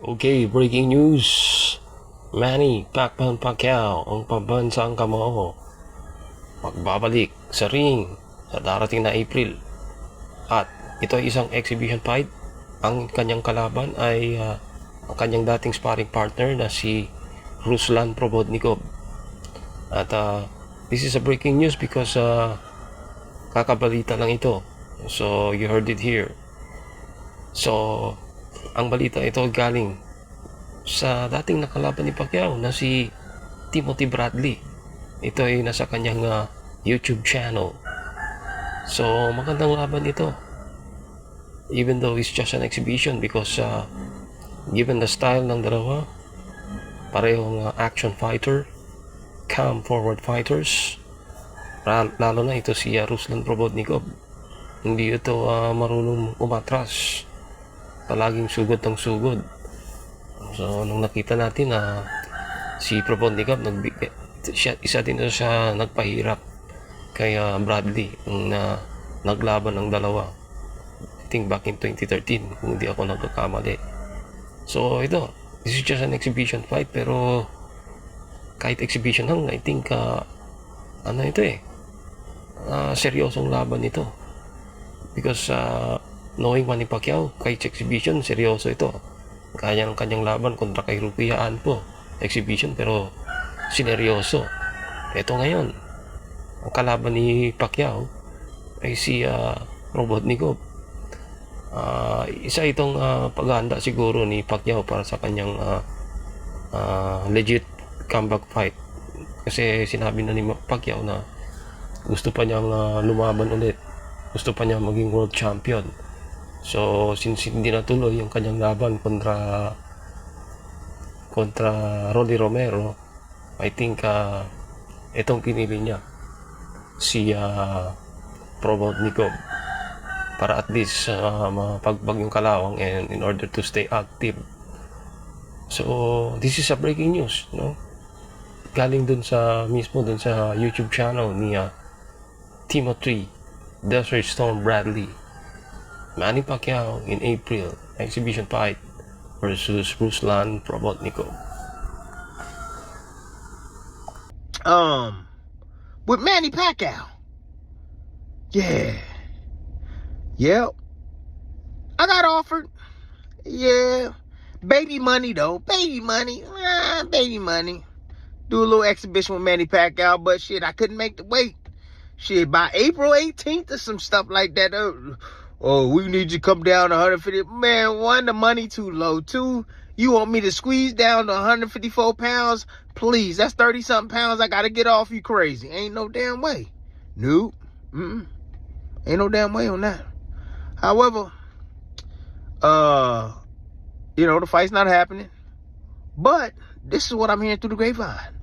Okay, breaking news. Manny Pacquiao, ang pambansang kamao, magbabalik sa ring sa darating na April. At ito ay isang exhibition fight. Ang kanyang kalaban ay ang kanyang dating sparring partner na si Ruslan Probodnikov. At this is a breaking news because kakabalita lang ito. So you heard it here. So ang balita ito galing sa dating nakalaban ni Pacquiao na si Timothy Bradley. Ito ay nasa kanyang YouTube channel. So magandang laban ito, even though it's just an exhibition, because given the style ng dalawa, parehong action fighter, calm forward fighters, lalo na ito si Ruslan Probodnikov. Hindi ito marunong umatras, palaging sugod ng sugod. So nung nakita natin na si Probodnikov, isa din siya nagpahirap kay Bradley nung naglaban ng dalawa. I think back in 2013 kung hindi ako nagkakamali. So ito, this is just an exhibition fight, pero kahit exhibition lang, I think seryosong laban ito. Because knowing Manny Pacquiao, kahit exhibition, seryoso ito. Kaya ng kanyang laban kontra kay Rupiyaan po, exhibition pero sineryoso. Ito ngayon, ang kalaban ni Pacquiao ay si Probodnikov. Isa itong paghahanda siguro ni Pacquiao para sa kanyang legit comeback fight. Kasi sinabi na ni Pacquiao na gusto pa niyang lumaban ulit. Gusto pa niya maging world champion. So since hindi natuloy yung kanyang laban kontra Rolly Romero, I think itong pinili niya si Probodnikov para at least mapagbag yung kalawang and in order to stay active. So this is a breaking news, no? Galing dun sa YouTube channel ni Timothy Desert Storm Bradley. Manny Pacquiao in April, exhibition fight versus Ruslan Probodnikov. With Manny Pacquiao. Yeah. Yep. I got offered. Yeah. Baby money though. Baby money. Baby money. Do a little exhibition with Manny Pacquiao, but shit, I couldn't make the weight. Shit, by April 18th or some stuff like that. Oh, we need you to come down to 150. Man, one, the money too low. Two, you want me to squeeze down to 154 pounds? Please, that's 30-something pounds I gotta get off. You crazy. Ain't no damn way. Nope. Ain't no damn way on that. However, the fight's not happening. But this is what I'm hearing through the grapevine.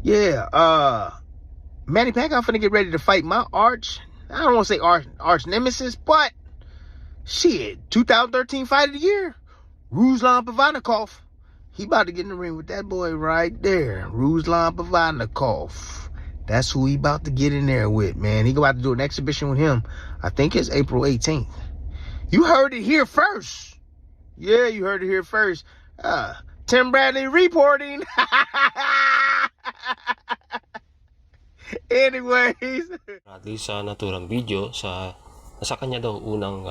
Yeah, Manny Pacquiao finna get ready to fight my I don't want to say arch nemesis, but shit, 2013 fight of the year, Ruslan Probodnikov. He about to get in the ring with that boy right there, Ruslan Probodnikov. That's who he about to get in there with, man. He about to do an exhibition with him. I think it's April 18th. You heard it here first. Yeah, you heard it here first. Tim Bradley reporting. Anyways. At least sa naturang video, sa kanya daw unang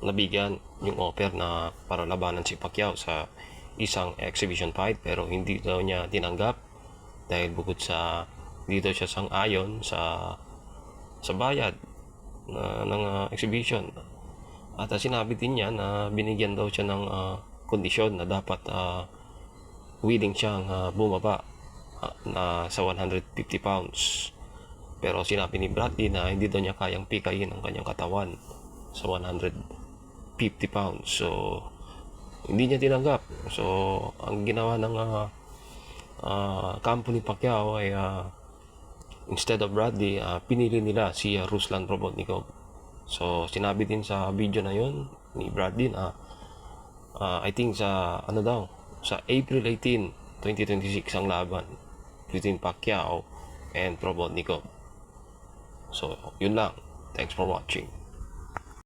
nabigyan yung offer na para labanan si Pacquiao sa isang exhibition fight, pero hindi daw niya tinanggap dahil bukod sa dito siya sang-ayon sa bayad ng exhibition. At sinabi din niya na binigyan daw siya ng kondisyon na dapat willing siyang bumaba na sa 150 pounds. Pero sinabi ni Bradley na hindi daw niya kayang pikayin ang kanyang katawan sa 150 pounds. So hindi niya tinanggap. So ang ginawa ng kampo ni Pacquiao ay instead of Bradley, pinili nila si Ruslan Probodnikov. So sinabi din sa video na yon ni Bradley na I think sa April 18, 2026 ang laban between Pacquiao and Probodnikov. So yun lang. Thanks for watching.